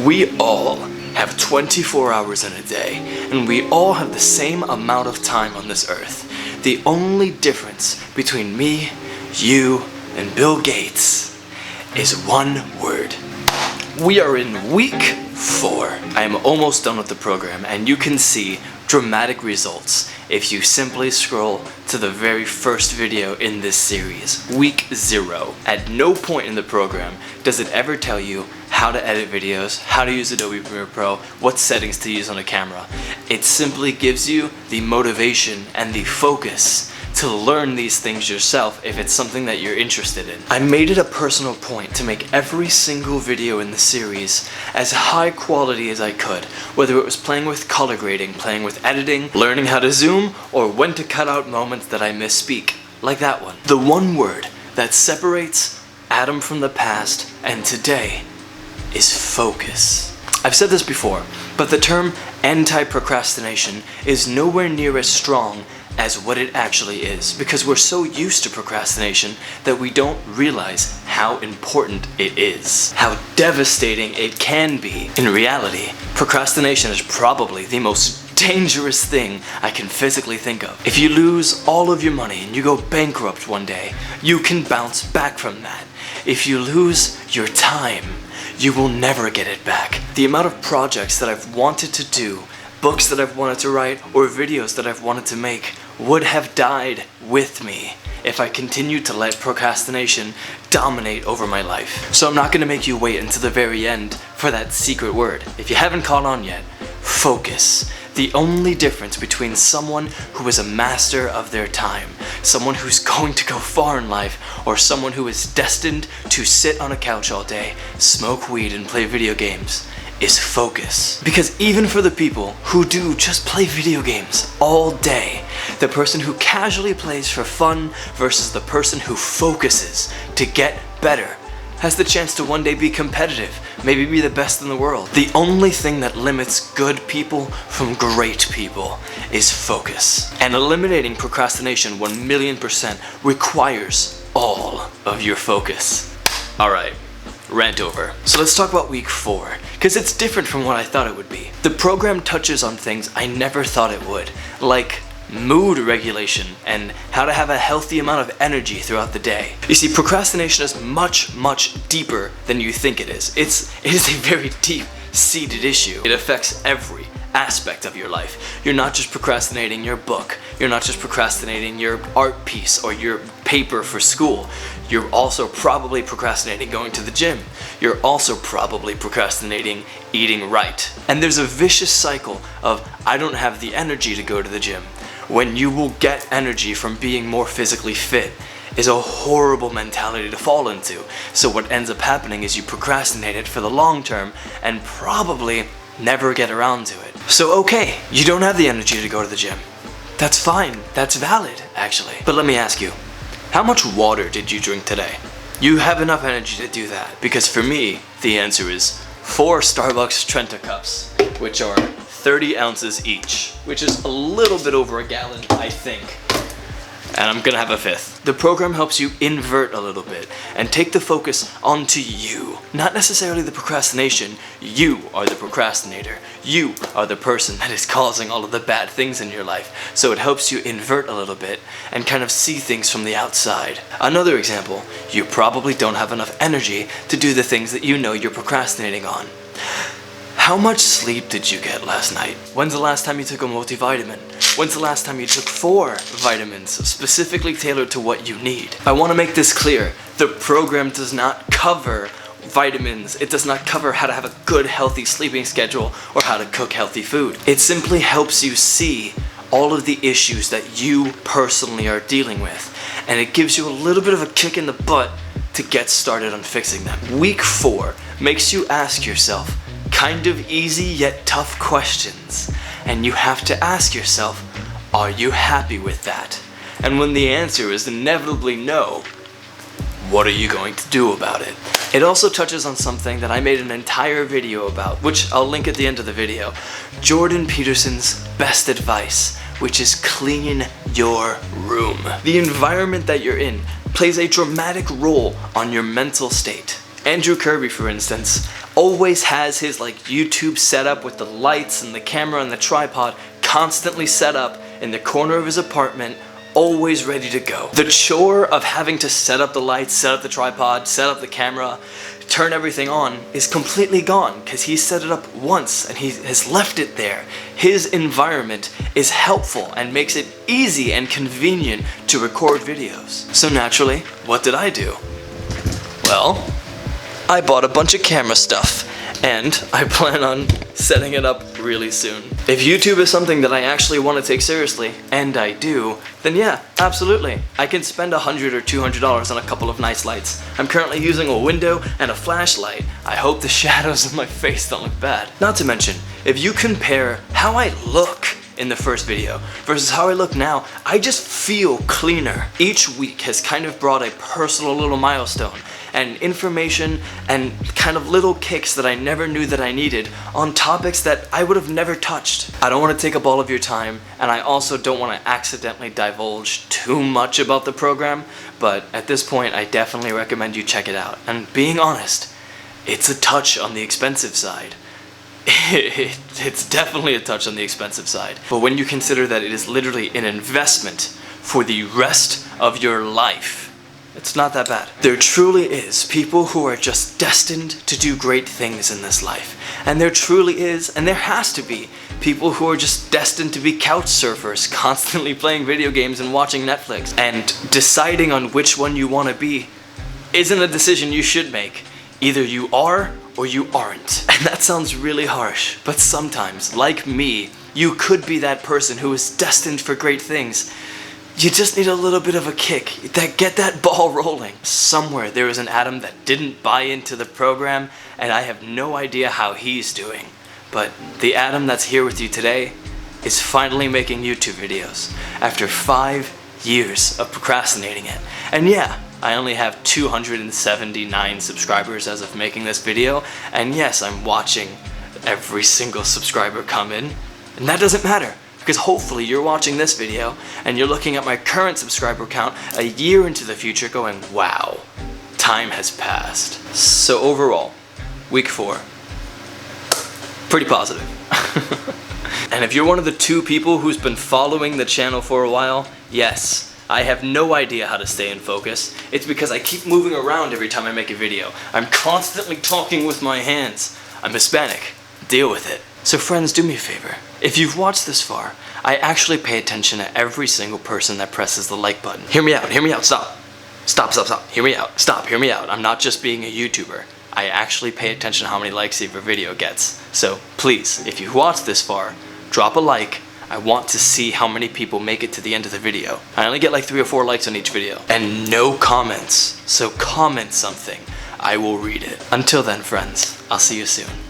We all have 24 hours in a day, and we all have the same amount of time on this earth. The only difference between me, you, and Bill Gates is one word. We are in week 4. I am almost done with the program, and you can see dramatic results if you simply scroll to the very first video in this series, week 0. At no point in the program does it ever tell you how to edit videos, how to use Adobe Premiere Pro, what settings to use on a camera. It simply gives you the motivation and the focus to learn these things yourself if it's something that you're interested in. I made it a personal point to make every single video in the series as high quality as I could, whether it was playing with color grading, playing with editing, learning how to zoom, or when to cut out moments that I misspeak, like that one. The one word that separates Adam from the past and today is focus. I've said this before, but the term anti-procrastination is nowhere near as strong as what it actually is, because we're so used to procrastination that we don't realize how important it is, how devastating it can be. In reality, procrastination is probably the most dangerous thing I can physically think of. If you lose all of your money and you go bankrupt one day, you can bounce back from that. If you lose your time, you will never get it back. The amount of projects that I've wanted to do, books that I've wanted to write, or videos that I've wanted to make would have died with me if I continued to let procrastination dominate over my life. So I'm not gonna make you wait until the very end for that secret word. If you haven't caught on yet, focus. The only difference between someone who is a master of their time, someone who's going to go far in life, or someone who is destined to sit on a couch all day, smoke weed, and play video games, is focus. Because even for the people who do just play video games all day, the person who casually plays for fun versus the person who focuses to get better has the chance to one day be competitive, maybe be the best in the world. The only thing that limits good people from great people is focus. And eliminating procrastination 1,000,000% requires all of your focus. Alright, rant over. So let's talk about week 4, because it's different from what I thought it would be. The program touches on things I never thought it would, like mood regulation and how to have a healthy amount of energy throughout the day. You see, procrastination is much, much deeper than you think it is. It is a very deep-seated issue. It affects every aspect of your life. You're not just procrastinating your book. You're not just procrastinating your art piece or your paper for school. You're also probably procrastinating going to the gym. You're also probably procrastinating eating right. And there's a vicious cycle of, I don't have the energy to go to the gym. When you will get energy from being more physically fit is a horrible mentality to fall into. So what ends up happening is you procrastinate it for the long term and probably never get around to it. So okay, you don't have the energy to go to the gym. That's fine, that's valid actually. But let me ask you, how much water did you drink today? You have enough energy to do that, because for me, the answer is 4 Starbucks Trenta cups, which are 30 ounces each, which is a little bit over a gallon, I think. And I'm gonna have a 5th. The program helps you invert a little bit and take the focus onto you. Not necessarily the procrastination. You are the procrastinator. You are the person that is causing all of the bad things in your life. So it helps you invert a little bit and kind of see things from the outside. Another example, you probably don't have enough energy to do the things that you know you're procrastinating on. How much sleep did you get last night? When's the last time you took a multivitamin? When's the last time you took 4 vitamins specifically tailored to what you need? I want to make this clear. The program does not cover vitamins. It does not cover how to have a good, healthy sleeping schedule or how to cook healthy food. It simply helps you see all of the issues that you personally are dealing with. And it gives you a little bit of a kick in the butt to get started on fixing them. Week 4 makes you ask yourself kind of easy yet tough questions, and you have to ask yourself, are you happy with that? And when the answer is inevitably no, what are you going to do about it? It also touches on something that I made an entire video about, which I'll link at the end of the video, Jordan Peterson's best advice, which is clean your room. The environment that you're in plays a dramatic role on your mental state. Andrew Kirby, for instance, always has his like YouTube setup with the lights and the camera and the tripod constantly set up in the corner of his apartment, always ready to go. The chore of having to set up the lights, set up the tripod, set up the camera, turn everything on is completely gone because he set it up once and he has left it there. His environment is helpful and makes it easy and convenient to record videos. So naturally, what did I do? Well, I bought a bunch of camera stuff and I plan on setting it up really soon. If YouTube is something that I actually want to take seriously, and I do, then yeah, absolutely. I can spend $100 or $200 on a couple of nice lights. I'm currently using a window and a flashlight. I hope the shadows of my face don't look bad. Not to mention, if you compare how I look in the first video versus how I look now, I just feel cleaner. Each week has kind of brought a personal little milestone and information and kind of little kicks that I never knew that I needed on topics that I would have never touched. I don't want to take up all of your time, and I also don't want to accidentally divulge too much about the program, but at this point I definitely recommend you check it out. And being honest, it's a touch on the expensive side. It's definitely a touch on the expensive side. But when you consider that it is literally an investment for the rest of your life, it's not that bad. There truly is people who are just destined to do great things in this life. And there truly is, and there has to be, people who are just destined to be couch surfers, constantly playing video games and watching Netflix. And deciding on which one you want to be isn't a decision you should make. Either you are or you aren't. And that sounds really harsh, but sometimes, like me, you could be that person who is destined for great things. You just need a little bit of a kick, get that ball rolling. Somewhere there is an Adam that didn't buy into the program, and I have no idea how he's doing. But the Adam that's here with you today is finally making YouTube videos after 5 years of procrastinating it. And yeah, I only have 279 subscribers as of making this video, and yes, I'm watching every single subscriber come in, and that doesn't matter. Because hopefully you're watching this video and you're looking at my current subscriber count a year into the future going, wow, time has passed. So overall, week 4, pretty positive. And if you're one of the 2 people who's been following the channel for a while, yes, I have no idea how to stay in focus. It's because I keep moving around every time I make a video. I'm constantly talking with my hands. I'm Hispanic. Deal with it. So friends, do me a favor. If you've watched this far, I actually pay attention to every single person that presses the like button. Hear me out, stop. Stop, hear me out, stop, hear me out. I'm not just being a YouTuber. I actually pay attention to how many likes your video gets. So please, if you've watched this far, drop a like. I want to see how many people make it to the end of the video. I only get like 3 or 4 likes on each video. And no comments, so comment something. I will read it. Until then, friends, I'll see you soon.